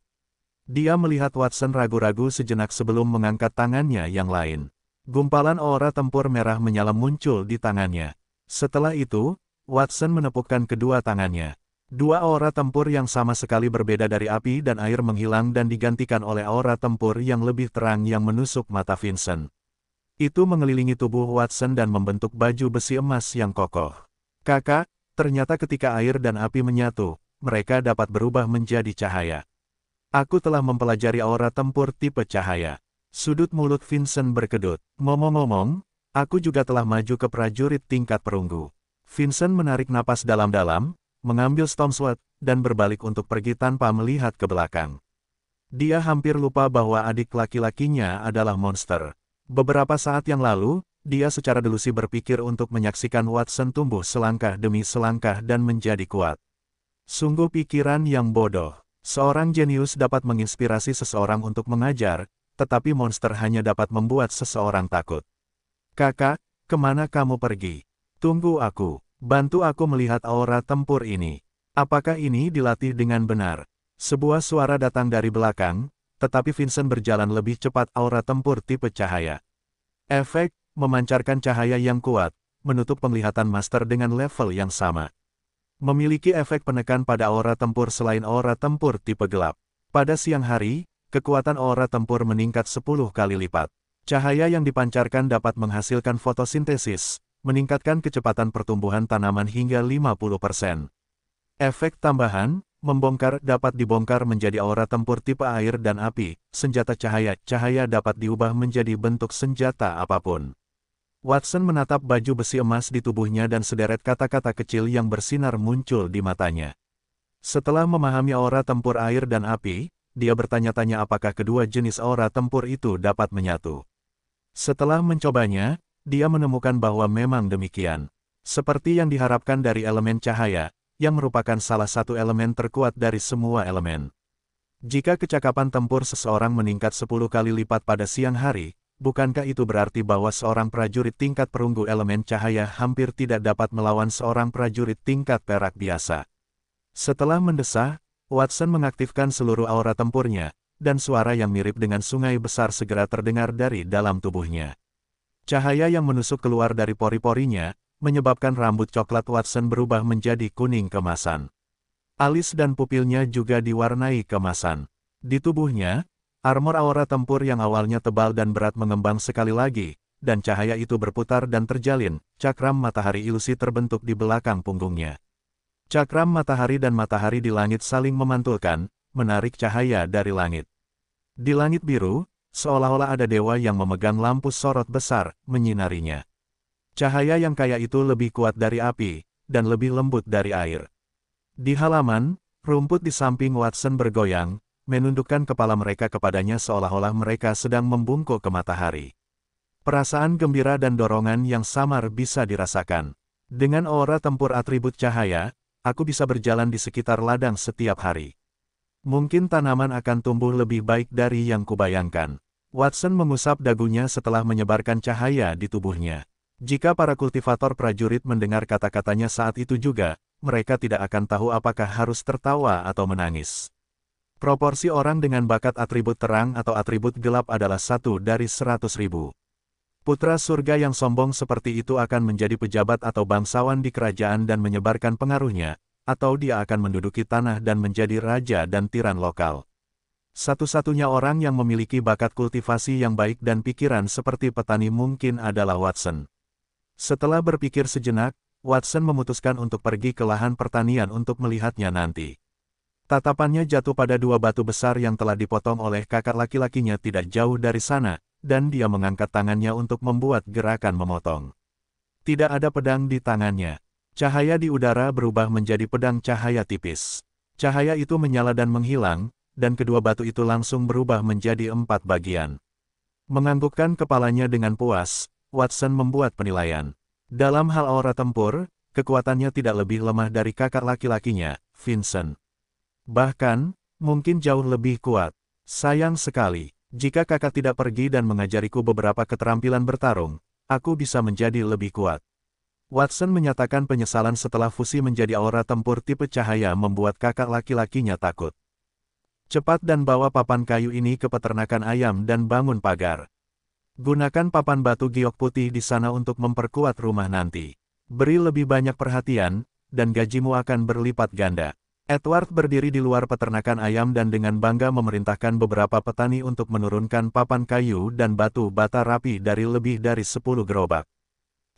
Dia melihat Watson ragu-ragu sejenak sebelum mengangkat tangannya yang lain. Gumpalan aura tempur merah menyala muncul di tangannya. Setelah itu, Watson menepukkan kedua tangannya. Dua aura tempur yang sama sekali berbeda dari api dan air menghilang dan digantikan oleh aura tempur yang lebih terang yang menusuk mata Vincent. Itu mengelilingi tubuh Watson dan membentuk baju besi emas yang kokoh. Kakak, ternyata ketika air dan api menyatu, mereka dapat berubah menjadi cahaya. Aku telah mempelajari aura tempur tipe cahaya. Sudut mulut Vincent berkedut. Ngomong-ngomong, aku juga telah maju ke prajurit tingkat perunggu. Vincent menarik napas dalam-dalam, mengambil Stormsword, dan berbalik untuk pergi tanpa melihat ke belakang. Dia hampir lupa bahwa adik laki-lakinya adalah monster. Beberapa saat yang lalu, dia secara delusi berpikir untuk menyaksikan Watson tumbuh selangkah demi selangkah dan menjadi kuat. Sungguh pikiran yang bodoh. Seorang jenius dapat menginspirasi seseorang untuk mengajar, tetapi monster hanya dapat membuat seseorang takut. Kakak, kemana kamu pergi? Tunggu aku. Bantu aku melihat aura tempur ini. Apakah ini dilatih dengan benar? Sebuah suara datang dari belakang, tetapi Vincent berjalan lebih cepat aura tempur tipe cahaya. Efek, memancarkan cahaya yang kuat, menutup penglihatan master dengan level yang sama. Memiliki efek penekan pada aura tempur selain aura tempur tipe gelap. Pada siang hari, kekuatan aura tempur meningkat 10 kali lipat. Cahaya yang dipancarkan dapat menghasilkan fotosintesis, meningkatkan kecepatan pertumbuhan tanaman hingga 50%. Efek tambahan, membongkar dapat dibongkar menjadi aura tempur tipe air dan api, senjata cahaya. Cahaya dapat diubah menjadi bentuk senjata apapun. Watson menatap baju besi emas di tubuhnya dan sederet kata-kata kecil yang bersinar muncul di matanya. Setelah memahami aura tempur air dan api, dia bertanya-tanya apakah kedua jenis aura tempur itu dapat menyatu. Setelah mencobanya, dia menemukan bahwa memang demikian. Seperti yang diharapkan dari elemen cahaya, yang merupakan salah satu elemen terkuat dari semua elemen. Jika kecakapan tempur seseorang meningkat 10 kali lipat pada siang hari, bukankah itu berarti bahwa seorang prajurit tingkat perunggu elemen cahaya hampir tidak dapat melawan seorang prajurit tingkat perak biasa? Setelah mendesah, Watson mengaktifkan seluruh aura tempurnya, dan suara yang mirip dengan sungai besar segera terdengar dari dalam tubuhnya. Cahaya yang menusuk keluar dari pori-porinya, menyebabkan rambut coklat Watson berubah menjadi kuning kemasan. Alis dan pupilnya juga diwarnai kemasan. Di tubuhnya, armor aura tempur yang awalnya tebal dan berat mengembang sekali lagi, dan cahaya itu berputar dan terjalin. Cakram matahari ilusi terbentuk di belakang punggungnya. Cakram matahari dan matahari di langit saling memantulkan, menarik cahaya dari langit. Di langit biru, seolah-olah ada dewa yang memegang lampu sorot besar, menyinarinya. Cahaya yang kaya itu lebih kuat dari api, dan lebih lembut dari air. Di halaman, rumput di samping Watson bergoyang, menundukkan kepala mereka kepadanya seolah-olah mereka sedang membungkuk ke matahari. Perasaan gembira dan dorongan yang samar bisa dirasakan. Dengan aura tempur atribut cahaya, aku bisa berjalan di sekitar ladang setiap hari. Mungkin tanaman akan tumbuh lebih baik dari yang kubayangkan. Watson mengusap dagunya setelah menyebarkan cahaya di tubuhnya. Jika para kultivator prajurit mendengar kata-katanya saat itu juga, mereka tidak akan tahu apakah harus tertawa atau menangis. Proporsi orang dengan bakat atribut terang atau atribut gelap adalah 1 dari 100.000. Putra surga yang sombong seperti itu akan menjadi pejabat atau bangsawan di kerajaan dan menyebarkan pengaruhnya, atau dia akan menduduki tanah dan menjadi raja dan tiran lokal. Satu-satunya orang yang memiliki bakat kultivasi yang baik dan pikiran seperti petani mungkin adalah Watson. Setelah berpikir sejenak, Watson memutuskan untuk pergi ke lahan pertanian untuk melihatnya nanti. Tatapannya jatuh pada 2 batu besar yang telah dipotong oleh kakak laki-lakinya tidak jauh dari sana, dan dia mengangkat tangannya untuk membuat gerakan memotong. Tidak ada pedang di tangannya. Cahaya di udara berubah menjadi pedang cahaya tipis. Cahaya itu menyala dan menghilang, dan kedua batu itu langsung berubah menjadi 4 bagian. Menganggukkan kepalanya dengan puas, Watson membuat penilaian. Dalam hal aura tempur, kekuatannya tidak lebih lemah dari kakak laki-lakinya, Vincent. Bahkan, mungkin jauh lebih kuat. Sayang sekali, jika kakak tidak pergi dan mengajariku beberapa keterampilan bertarung, aku bisa menjadi lebih kuat. Watson menyatakan penyesalan setelah fusi menjadi aura tempur tipe cahaya membuat kakak laki-lakinya takut. Cepat dan bawa papan kayu ini ke peternakan ayam dan bangun pagar. Gunakan papan batu giok putih di sana untuk memperkuat rumah nanti. Beri lebih banyak perhatian, dan gajimu akan berlipat ganda. Edward berdiri di luar peternakan ayam dan dengan bangga memerintahkan beberapa petani untuk menurunkan papan kayu dan batu bata rapi dari lebih dari 10 gerobak.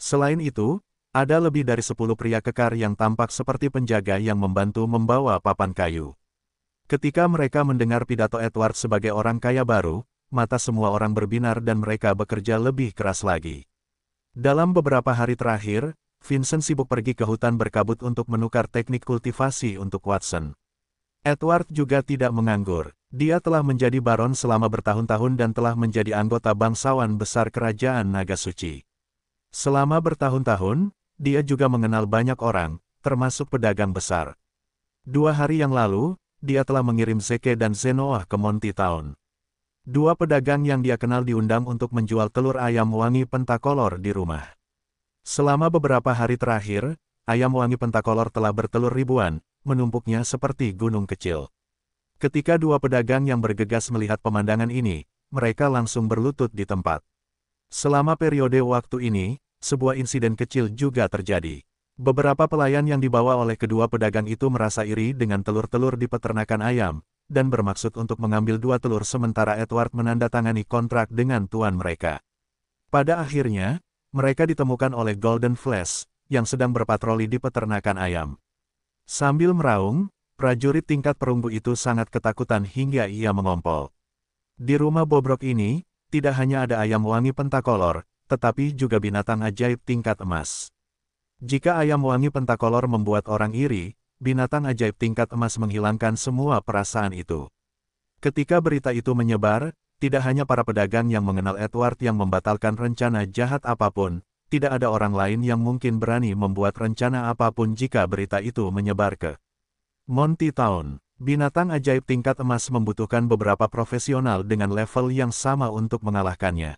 Selain itu, ada lebih dari 10 pria kekar yang tampak seperti penjaga yang membantu membawa papan kayu. Ketika mereka mendengar pidato Edward sebagai orang kaya baru, mata semua orang berbinar dan mereka bekerja lebih keras lagi. Dalam beberapa hari terakhir, Vincent sibuk pergi ke hutan berkabut untuk menukar teknik kultivasi untuk Watson. Edward juga tidak menganggur. Dia telah menjadi baron selama bertahun-tahun dan telah menjadi anggota bangsawan besar kerajaan Naga Suci. Selama bertahun-tahun, dia juga mengenal banyak orang, termasuk pedagang besar. 2 hari yang lalu, dia telah mengirim Zeke dan Zenoah ke Monty Town. 2 pedagang yang dia kenal diundang untuk menjual telur ayam wangi pentakolor di rumah. Selama beberapa hari terakhir, ayam wangi pentakolor telah bertelur ribuan, menumpuknya seperti gunung kecil. Ketika 2 pedagang yang bergegas melihat pemandangan ini, mereka langsung berlutut di tempat. Selama periode waktu ini, sebuah insiden kecil juga terjadi. Beberapa pelayan yang dibawa oleh kedua pedagang itu merasa iri dengan telur-telur di peternakan ayam, dan bermaksud untuk mengambil 2 telur sementara Edward menandatangani kontrak dengan tuan mereka. Pada akhirnya, mereka ditemukan oleh Golden Flash, yang sedang berpatroli di peternakan ayam. Sambil meraung, prajurit tingkat perunggu itu sangat ketakutan hingga ia mengompol. Di rumah bobrok ini, tidak hanya ada ayam wangi pentakolor, tetapi juga binatang ajaib tingkat emas. Jika ayam wangi pentakolor membuat orang iri, binatang ajaib tingkat emas menghilangkan semua perasaan itu. Ketika berita itu menyebar, tidak hanya para pedagang yang mengenal Edward yang membatalkan rencana jahat apapun, tidak ada orang lain yang mungkin berani membuat rencana apapun jika berita itu menyebar ke Monty Town. Binatang ajaib tingkat emas membutuhkan beberapa profesional dengan level yang sama untuk mengalahkannya.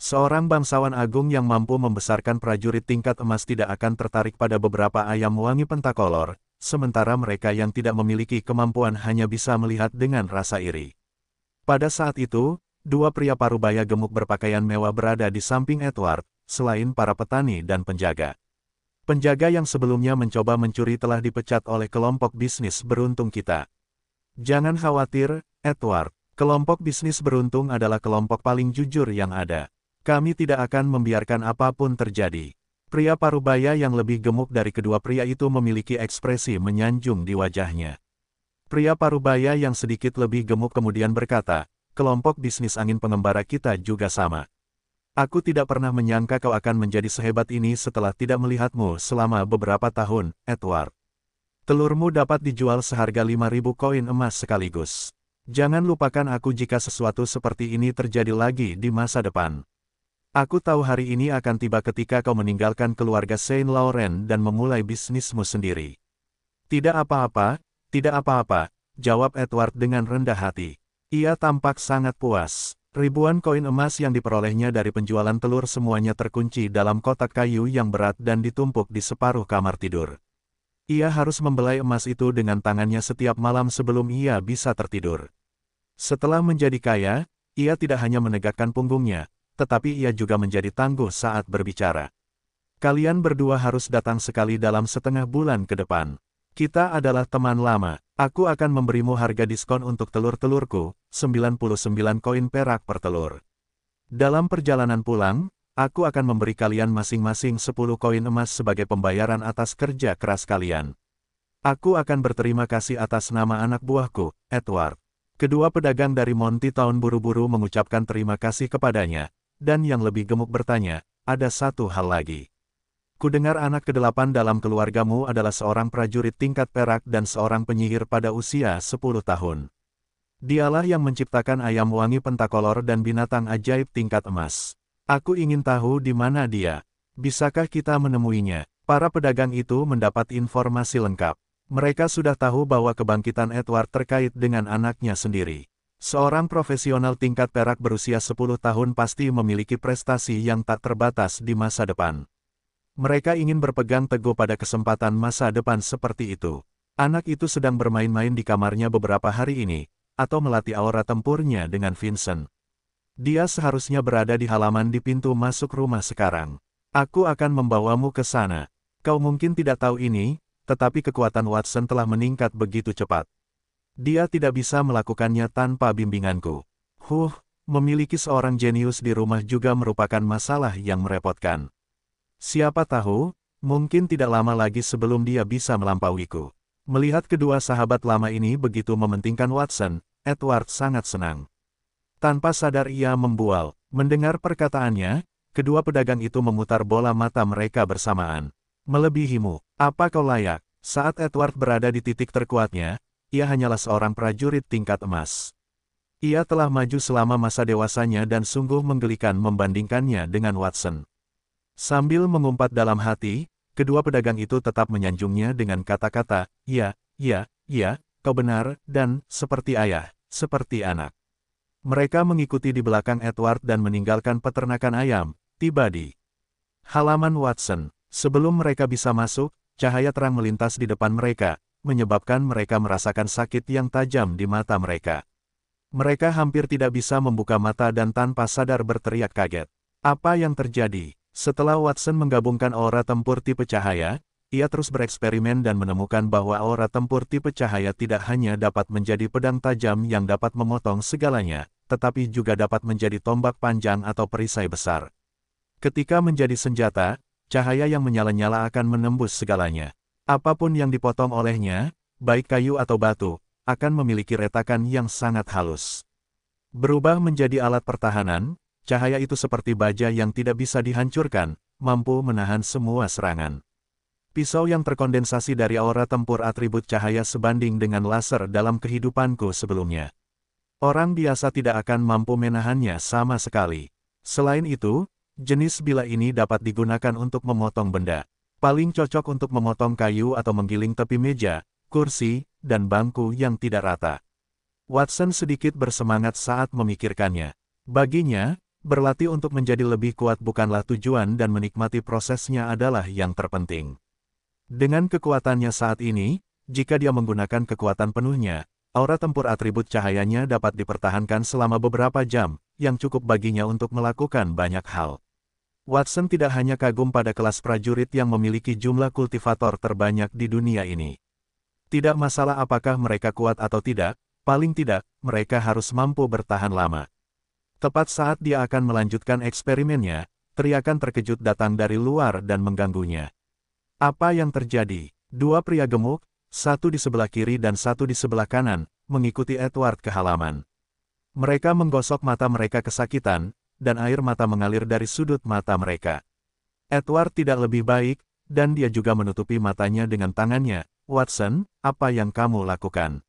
Seorang bangsawan agung yang mampu membesarkan prajurit tingkat emas tidak akan tertarik pada beberapa ayam wangi pentakolor, sementara mereka yang tidak memiliki kemampuan hanya bisa melihat dengan rasa iri. Pada saat itu, 2 pria parubaya gemuk berpakaian mewah berada di samping Edward, selain para petani dan penjaga. Penjaga yang sebelumnya mencoba mencuri telah dipecat oleh kelompok bisnis beruntung kita. Jangan khawatir, Edward, kelompok bisnis beruntung adalah kelompok paling jujur yang ada. Kami tidak akan membiarkan apapun terjadi. Pria parubaya yang lebih gemuk dari kedua pria itu memiliki ekspresi menyanjung di wajahnya. Pria parubaya yang sedikit lebih gemuk kemudian berkata, kelompok bisnis angin pengembara kita juga sama. Aku tidak pernah menyangka kau akan menjadi sehebat ini setelah tidak melihatmu selama beberapa tahun, Edward. Telurmu dapat dijual seharga 5.000 koin emas sekaligus. Jangan lupakan aku jika sesuatu seperti ini terjadi lagi di masa depan. Aku tahu hari ini akan tiba ketika kau meninggalkan keluarga Saint Laurent dan memulai bisnismu sendiri. Tidak apa-apa, tidak apa-apa, jawab Edward dengan rendah hati. Ia tampak sangat puas. Ribuan koin emas yang diperolehnya dari penjualan telur semuanya terkunci dalam kotak kayu yang berat dan ditumpuk di separuh kamar tidur. Ia harus membelai emas itu dengan tangannya setiap malam sebelum ia bisa tertidur. Setelah menjadi kaya, ia tidak hanya menegakkan punggungnya, tetapi ia juga menjadi tangguh saat berbicara. Kalian berdua harus datang sekali dalam setengah bulan ke depan. Kita adalah teman lama. Aku akan memberimu harga diskon untuk telur-telurku, 99 koin perak per telur. Dalam perjalanan pulang, aku akan memberi kalian masing-masing 10 koin emas sebagai pembayaran atas kerja keras kalian. Aku akan berterima kasih atas nama anak buahku, Edward. Kedua pedagang dari Monty Town buru-buru mengucapkan terima kasih kepadanya, dan yang lebih gemuk bertanya, ada satu hal lagi. Kudengar anak ke-8 dalam keluargamu adalah seorang prajurit tingkat perak dan seorang penyihir pada usia 10 tahun. Dialah yang menciptakan ayam wangi pentakolor dan binatang ajaib tingkat emas. Aku ingin tahu di mana dia. Bisakah kita menemuinya? Para pedagang itu mendapat informasi lengkap. Mereka sudah tahu bahwa kebangkitan Edward terkait dengan anaknya sendiri. Seorang profesional tingkat perak berusia 10 tahun pasti memiliki prestasi yang tak terbatas di masa depan. Mereka ingin berpegang teguh pada kesempatan masa depan seperti itu. Anak itu sedang bermain-main di kamarnya beberapa hari ini, atau melatih aura tempurnya dengan Vincent. Dia seharusnya berada di halaman di pintu masuk rumah sekarang. Aku akan membawamu ke sana. Kau mungkin tidak tahu ini, tetapi kekuatan Watson telah meningkat begitu cepat. Dia tidak bisa melakukannya tanpa bimbinganku. Memiliki seorang jenius di rumah juga merupakan masalah yang merepotkan. Siapa tahu, mungkin tidak lama lagi sebelum dia bisa melampauiku. Melihat kedua sahabat lama ini begitu mementingkan Watson, Edward sangat senang. Tanpa sadar ia membual. Mendengar perkataannya, kedua pedagang itu memutar bola mata mereka bersamaan. Melebihimu, apa kau layak? Saat Edward berada di titik terkuatnya, ia hanyalah seorang prajurit tingkat emas. Ia telah maju selama masa dewasanya dan sungguh menggelikan membandingkannya dengan Watson. Sambil mengumpat dalam hati, kedua pedagang itu tetap menyanjungnya dengan kata-kata, ya, kau benar, dan, seperti ayah, seperti anak. Mereka mengikuti di belakang Edward dan meninggalkan peternakan ayam, tiba di halaman Watson. Sebelum mereka bisa masuk, cahaya terang melintas di depan mereka, menyebabkan mereka merasakan sakit yang tajam di mata mereka. Mereka hampir tidak bisa membuka mata dan tanpa sadar berteriak kaget. Apa yang terjadi? Setelah Watson menggabungkan aura tempur tipe cahaya, ia terus bereksperimen dan menemukan bahwa aura tempur tipe cahaya tidak hanya dapat menjadi pedang tajam yang dapat memotong segalanya, tetapi juga dapat menjadi tombak panjang atau perisai besar. Ketika menjadi senjata, cahaya yang menyala-nyala akan menembus segalanya. Apapun yang dipotong olehnya, baik kayu atau batu, akan memiliki retakan yang sangat halus. Berubah menjadi alat pertahanan, cahaya itu seperti baja yang tidak bisa dihancurkan, mampu menahan semua serangan. Pisau yang terkondensasi dari aura tempur atribut cahaya sebanding dengan laser dalam kehidupanku sebelumnya. Orang biasa tidak akan mampu menahannya sama sekali. Selain itu, jenis bila ini dapat digunakan untuk memotong benda. Paling cocok untuk memotong kayu atau menggiling tepi meja, kursi, dan bangku yang tidak rata. Watson sedikit bersemangat saat memikirkannya. Baginya, berlatih untuk menjadi lebih kuat bukanlah tujuan dan menikmati prosesnya adalah yang terpenting. Dengan kekuatannya saat ini, jika dia menggunakan kekuatan penuhnya, aura tempur atribut cahayanya dapat dipertahankan selama beberapa jam, yang cukup baginya untuk melakukan banyak hal. Watson tidak hanya kagum pada kelas prajurit yang memiliki jumlah kultivator terbanyak di dunia ini. Tidak masalah apakah mereka kuat atau tidak, paling tidak, mereka harus mampu bertahan lama. Tepat saat dia akan melanjutkan eksperimennya, teriakan terkejut datang dari luar dan mengganggunya. Apa yang terjadi? Dua pria gemuk, satu di sebelah kiri dan satu di sebelah kanan, mengikuti Edward ke halaman. Mereka menggosok mata mereka kesakitan, dan air mata mengalir dari sudut mata mereka. Edward tidak lebih baik, dan dia juga menutupi matanya dengan tangannya. Watson, apa yang kamu lakukan?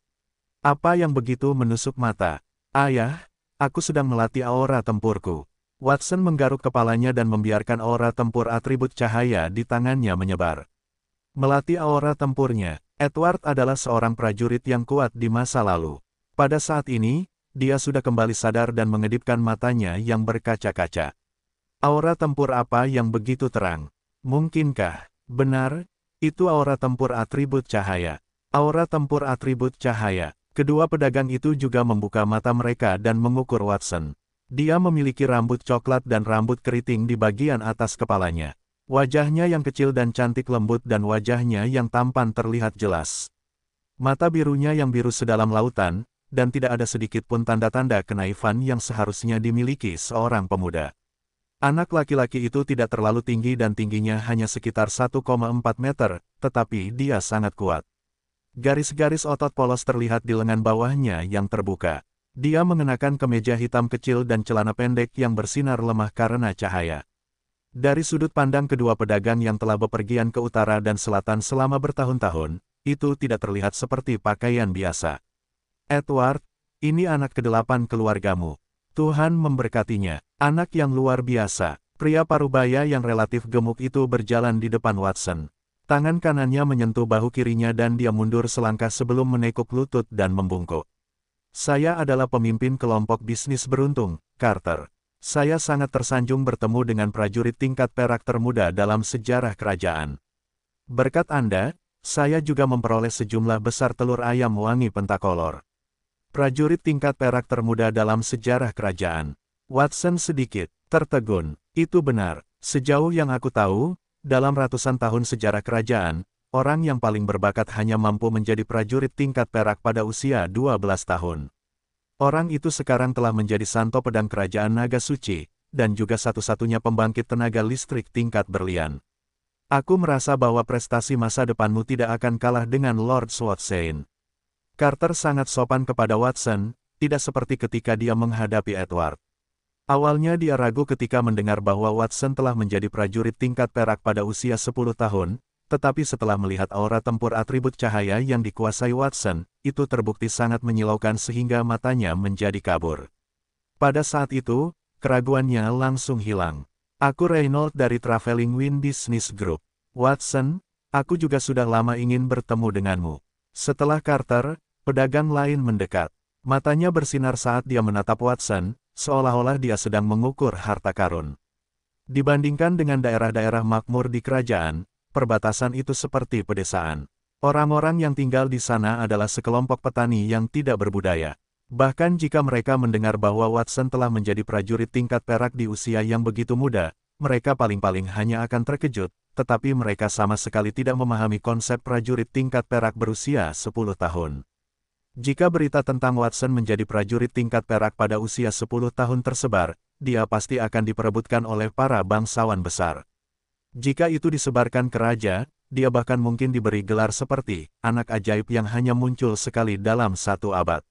Apa yang begitu menusuk mata? Ayah, aku sedang melatih aura tempurku. Watson menggaruk kepalanya dan membiarkan aura tempur atribut cahaya di tangannya menyebar. Melatih aura tempurnya, Edward adalah seorang prajurit yang kuat di masa lalu. Pada saat ini, dia sudah kembali sadar dan mengedipkan matanya yang berkaca-kaca. Aura tempur apa yang begitu terang? Mungkinkah benar, itu aura tempur atribut cahaya? Aura tempur atribut cahaya. Kedua pedagang itu juga membuka mata mereka dan mengukur Watson. Dia memiliki rambut coklat dan rambut keriting di bagian atas kepalanya. Wajahnya yang kecil dan cantik lembut dan wajahnya yang tampan terlihat jelas. Mata birunya yang biru sedalam lautan, dan tidak ada sedikit pun tanda-tanda kenaifan yang seharusnya dimiliki seorang pemuda. Anak laki-laki itu tidak terlalu tinggi dan tingginya hanya sekitar 1,4 meter, tetapi dia sangat kuat. Garis-garis otot polos terlihat di lengan bawahnya yang terbuka. Dia mengenakan kemeja hitam kecil dan celana pendek yang bersinar lemah karena cahaya. Dari sudut pandang kedua pedagang yang telah bepergian ke utara dan selatan selama bertahun-tahun, itu tidak terlihat seperti pakaian biasa. Edward, ini anak ke-8 keluargamu. Tuhan memberkatinya. Anak yang luar biasa. Pria parubaya yang relatif gemuk itu berjalan di depan Watson. Tangan kanannya menyentuh bahu kirinya dan dia mundur selangkah sebelum menekuk lutut dan membungkuk. Saya adalah pemimpin kelompok bisnis beruntung, Carter. Saya sangat tersanjung bertemu dengan prajurit tingkat perak termuda dalam sejarah kerajaan. Berkat Anda, saya juga memperoleh sejumlah besar telur ayam wangi pentakolor. Prajurit tingkat perak termuda dalam sejarah kerajaan. Watson sedikit tertegun. Itu benar. Sejauh yang aku tahu, dalam ratusan tahun sejarah kerajaan, orang yang paling berbakat hanya mampu menjadi prajurit tingkat perak pada usia 12 tahun. Orang itu sekarang telah menjadi santo pedang kerajaan naga suci, dan juga satu-satunya pembangkit tenaga listrik tingkat berlian. Aku merasa bahwa prestasi masa depanmu tidak akan kalah dengan Lord Swatsane. Carter sangat sopan kepada Watson, tidak seperti ketika dia menghadapi Edward. Awalnya dia ragu ketika mendengar bahwa Watson telah menjadi prajurit tingkat perak pada usia 10 tahun, tetapi setelah melihat aura tempur atribut cahaya yang dikuasai Watson, itu terbukti sangat menyilaukan sehingga matanya menjadi kabur. Pada saat itu, keraguannya langsung hilang. Aku Reynolds dari Traveling Wind Business Group. Watson, aku juga sudah lama ingin bertemu denganmu. Setelah Carter, pedagang lain mendekat. Matanya bersinar saat dia menatap Watson, seolah-olah dia sedang mengukur harta karun. Dibandingkan dengan daerah-daerah makmur di kerajaan, perbatasan itu seperti pedesaan. Orang-orang yang tinggal di sana adalah sekelompok petani yang tidak berbudaya. Bahkan jika mereka mendengar bahwa Watson telah menjadi prajurit tingkat perak di usia yang begitu muda, mereka paling-paling hanya akan terkejut, tetapi mereka sama sekali tidak memahami konsep prajurit tingkat perak berusia 10 tahun. Jika berita tentang Watson menjadi prajurit tingkat perak pada usia 10 tahun tersebar, dia pasti akan diperebutkan oleh para bangsawan besar. Jika itu disebarkan ke raja, dia bahkan mungkin diberi gelar seperti anak ajaib yang hanya muncul sekali dalam 1 abad.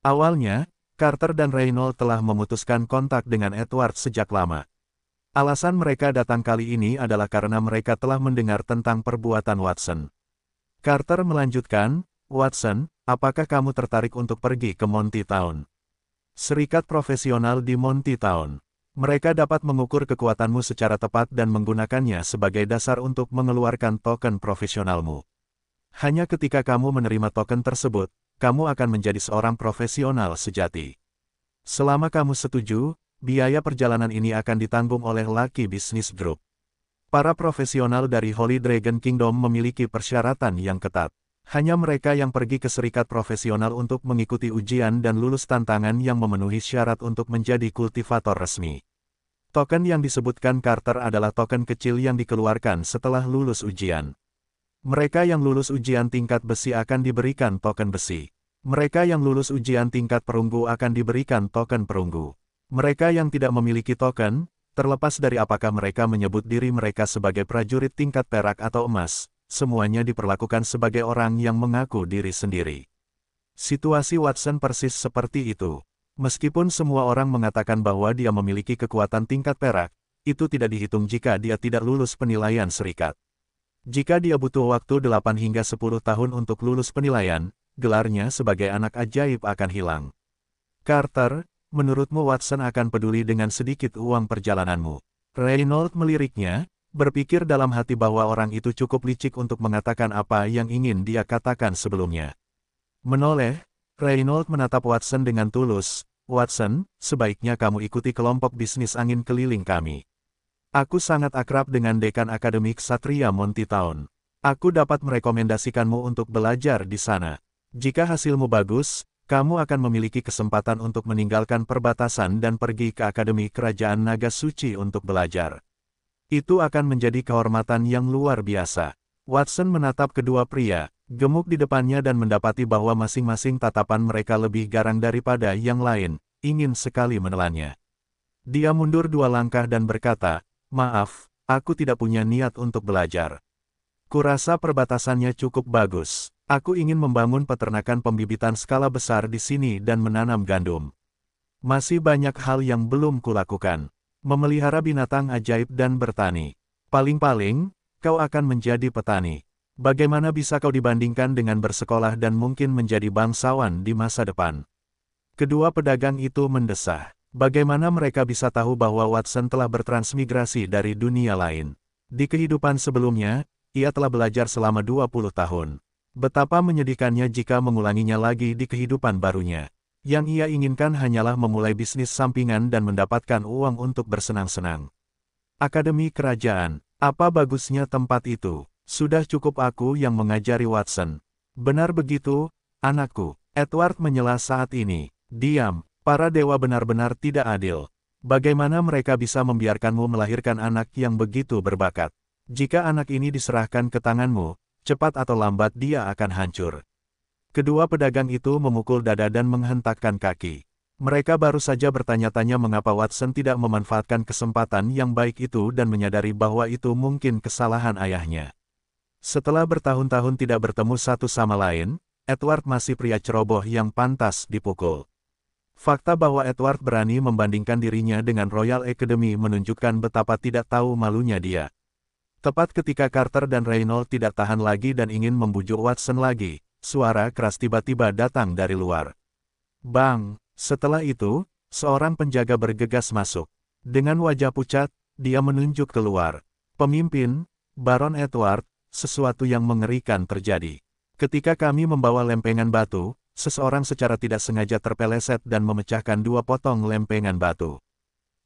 Awalnya, Carter dan Reynolds telah memutuskan kontak dengan Edward sejak lama. Alasan mereka datang kali ini adalah karena mereka telah mendengar tentang perbuatan Watson. Carter melanjutkan, Watson, apakah kamu tertarik untuk pergi ke Monty Town? Serikat profesional di Monty Town. Mereka dapat mengukur kekuatanmu secara tepat dan menggunakannya sebagai dasar untuk mengeluarkan token profesionalmu. Hanya ketika kamu menerima token tersebut, kamu akan menjadi seorang profesional sejati. Selama kamu setuju, biaya perjalanan ini akan ditanggung oleh Lucky Business Group. Para profesional dari Holy Dragon Kingdom memiliki persyaratan yang ketat. Hanya mereka yang pergi ke serikat profesional untuk mengikuti ujian dan lulus tantangan yang memenuhi syarat untuk menjadi kultivator resmi. Token yang disebutkan Carter adalah token kecil yang dikeluarkan setelah lulus ujian. Mereka yang lulus ujian tingkat besi akan diberikan token besi. Mereka yang lulus ujian tingkat perunggu akan diberikan token perunggu. Mereka yang tidak memiliki token, terlepas dari apakah mereka menyebut diri mereka sebagai prajurit tingkat perak atau emas, semuanya diperlakukan sebagai orang yang mengaku diri sendiri. Situasi Watson persis seperti itu. Meskipun semua orang mengatakan bahwa dia memiliki kekuatan tingkat perak, itu tidak dihitung jika dia tidak lulus penilaian serikat. Jika dia butuh waktu 8 hingga 10 tahun untuk lulus penilaian, gelarnya sebagai anak ajaib akan hilang. Carter, menurutmu Watson akan peduli dengan sedikit uang perjalananmu? Reynolds meliriknya, berpikir dalam hati bahwa orang itu cukup licik untuk mengatakan apa yang ingin dia katakan sebelumnya. Menoleh, Reynolds menatap Watson dengan tulus. Watson, sebaiknya kamu ikuti kelompok bisnis angin keliling kami. Aku sangat akrab dengan dekan akademik Ksatria Monty Town. Aku dapat merekomendasikanmu untuk belajar di sana. Jika hasilmu bagus, kamu akan memiliki kesempatan untuk meninggalkan perbatasan dan pergi ke Akademi Kerajaan Naga Suci untuk belajar. Itu akan menjadi kehormatan yang luar biasa. Watson menatap kedua pria, gemuk di depannya dan mendapati bahwa masing-masing tatapan mereka lebih garang daripada yang lain, ingin sekali menelannya. Dia mundur 2 langkah dan berkata, "Maaf, aku tidak punya niat untuk belajar. Kurasa perbatasannya cukup bagus. Aku ingin membangun peternakan pembibitan skala besar di sini dan menanam gandum. Masih banyak hal yang belum kulakukan. Memelihara binatang ajaib dan bertani. Paling-paling, kau akan menjadi petani. Bagaimana bisa kau dibandingkan dengan bersekolah dan mungkin menjadi bangsawan di masa depan?" Kedua pedagang itu mendesah. Bagaimana mereka bisa tahu bahwa Watson telah bertransmigrasi dari dunia lain? Di kehidupan sebelumnya, ia telah belajar selama 20 tahun. Betapa menyedihkannya jika mengulanginya lagi di kehidupan barunya. Yang ia inginkan hanyalah memulai bisnis sampingan dan mendapatkan uang untuk bersenang-senang. Akademi Kerajaan, apa bagusnya tempat itu? Sudah cukup aku yang mengajari Watson. Benar begitu, anakku. Edward menyela saat ini. Diam. Para dewa benar-benar tidak adil. Bagaimana mereka bisa membiarkanmu melahirkan anak yang begitu berbakat? Jika anak ini diserahkan ke tanganmu, cepat atau lambat dia akan hancur. Kedua pedagang itu memukul dada dan menghentakkan kaki. Mereka baru saja bertanya-tanya mengapa Watson tidak memanfaatkan kesempatan yang baik itu dan menyadari bahwa itu mungkin kesalahan ayahnya. Setelah bertahun-tahun tidak bertemu satu sama lain, Edward masih pria ceroboh yang pantas dipukul. Fakta bahwa Edward berani membandingkan dirinya dengan Royal Academy menunjukkan betapa tidak tahu malunya dia. Tepat ketika Carter dan Reynolds tidak tahan lagi dan ingin membujuk Watson lagi, suara keras tiba-tiba datang dari luar. Bang! Setelah itu, seorang penjaga bergegas masuk. Dengan wajah pucat, dia menunjuk keluar. Pemimpin, Baron Edward, sesuatu yang mengerikan terjadi. Ketika kami membawa lempengan batu, seseorang secara tidak sengaja terpeleset dan memecahkan 2 potong lempengan batu.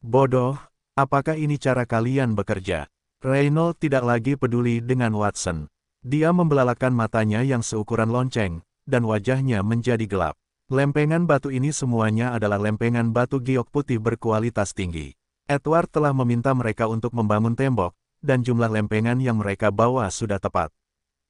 Bodoh, apakah ini cara kalian bekerja? Reynolds tidak lagi peduli dengan Watson. Dia membelalakan matanya yang seukuran lonceng, dan wajahnya menjadi gelap. Lempengan batu ini semuanya adalah lempengan batu giok putih berkualitas tinggi. Edward telah meminta mereka untuk membangun tembok, dan jumlah lempengan yang mereka bawa sudah tepat.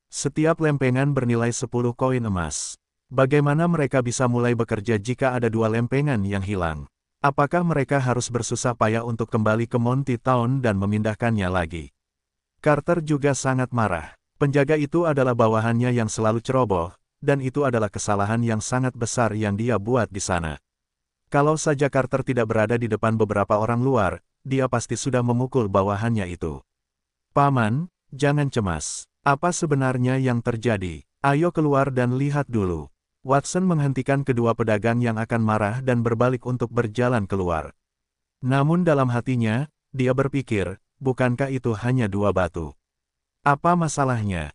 Setiap lempengan bernilai 10 koin emas. Bagaimana mereka bisa mulai bekerja jika ada 2 lempengan yang hilang? Apakah mereka harus bersusah payah untuk kembali ke Monty Town dan memindahkannya lagi? Carter juga sangat marah. Penjaga itu adalah bawahannya yang selalu ceroboh, dan itu adalah kesalahan yang sangat besar yang dia buat di sana. Kalau saja Carter tidak berada di depan beberapa orang luar, dia pasti sudah memukul bawahannya itu. Paman, jangan cemas. Apa sebenarnya yang terjadi? Ayo keluar dan lihat dulu. Watson menghentikan kedua pedagang yang akan marah dan berbalik untuk berjalan keluar. Namun dalam hatinya, dia berpikir, bukankah itu hanya 2 batu? Apa masalahnya?